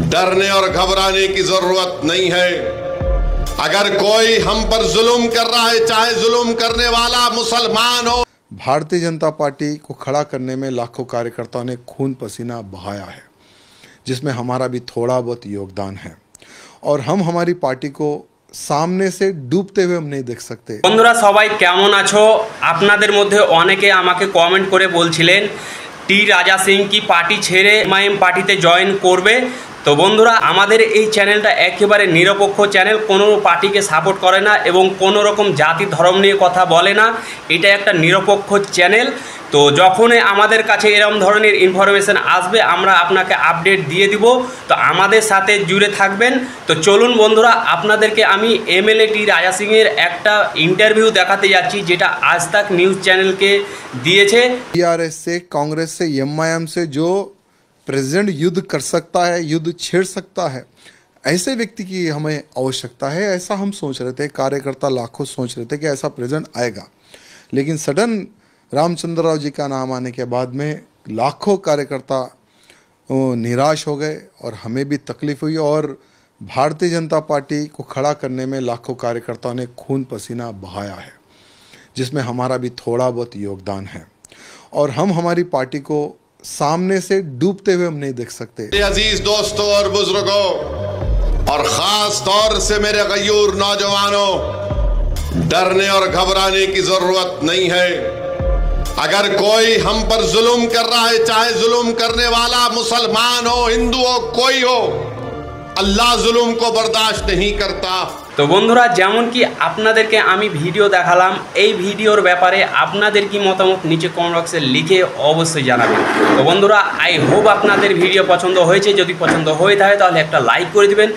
डरने और घबराने की जरूरत नहीं है। अगर कोई हम पर जुल्म कर रहा है, चाहे जुल्म करने वाला मुसलमान हो। भारतीय जनता पार्टी को खड़ा करने में लाखों कार्यकर्ताओं ने खून पसीना बहाया है, जिसमें हमारा भी थोड़ा बहुत योगदान है और हम हमारी पार्टी को सामने से डूबते हुए हम नहीं देख सकते। বন্ধুরা সবাই কেমন আছো? আপনাদের মধ্যে অনেকে আমাকে কমেন্ট করে বলছিলেন টি রাজা সিং কি পার্টি ছেড়ে এমআইএম পার্টিতে জয়েন করবে। তো বন্ধুরা আমাদের এই চ্যানেলটা একেবারে নিরপেক্ষ চ্যানেল, কোনো পার্টিকে সাপোর্ট করে না এবং কোনো রকম জাতি ধর্ম নিয়ে কথা বলে না। এটা একটা নিরপেক্ষ চ্যানেল। তো যখনই আমাদের কাছে এরকম ধরনের ইনফরমেশন আসবে আমরা আপনাকে আপডেট দিয়ে দিব। তো আমাদের সাথে জুড়ে থাকবেন। তো চলুন বন্ধুরা আপনাদেরকে আমি এমএলএ টি রাজা সিংয়ের একটা ইন্টারভিউ দেখাতে যাচ্ছি, যেটা আজ তাক নিউজ চ্যানেলকে দিয়েছে। टीआरएस से, कांग्रेस से, एमआईएम से जो प्रेसिडेंट युद्ध कर सकता है, युद्ध छेड़ सकता है, ऐसे व्यक्ति की हमें आवश्यकता है। ऐसा हम सोच रहे थे, कार्यकर्ता लाखों सोच रहे थे कि ऐसा प्रेसिडेंट आएगा, लेकिन सडन रामचंद्र राव जी का नाम आने के बाद में लाखों कार्यकर्ता निराश हो गए और हमें भी तकलीफ हुई। और भारतीय जनता पार्टी को खड़ा करने में लाखों कार्यकर्ताओं ने खून पसीना बहाया है, जिसमें हमारा भी थोड़ा बहुत योगदान है और हम हमारी पार्टी को सामने से डूबते हुए हम नहीं देख सकते। अजीज दोस्तों और बुजुर्गों, और खास तौर से मेरे गयूर नौजवानों, डरने और घबराने की जरूरत नहीं है। अगर कोई हम पर जुल्म कर रहा है, चाहे जुल्म करने वाला मुसलमान हो, हिंदू हो, कोई हो, अल्लाह जुल्म को बर्दाश्त नहीं करता। তো বন্ধুরা যেমন কি আপনাদেরকে আমি ভিডিও দেখালাম, এই ভিডিওর ব্যাপারে আপনাদের কি মতামত নিচে কমেন্ট বক্সে লিখে অবশ্যই জানাবেন। তো বন্ধুরা আই হোপ আপনাদের ভিডিও পছন্দ হয়েছে। যদি পছন্দ হয়ে থাকে তাহলে একটা লাইক করে দিবেন।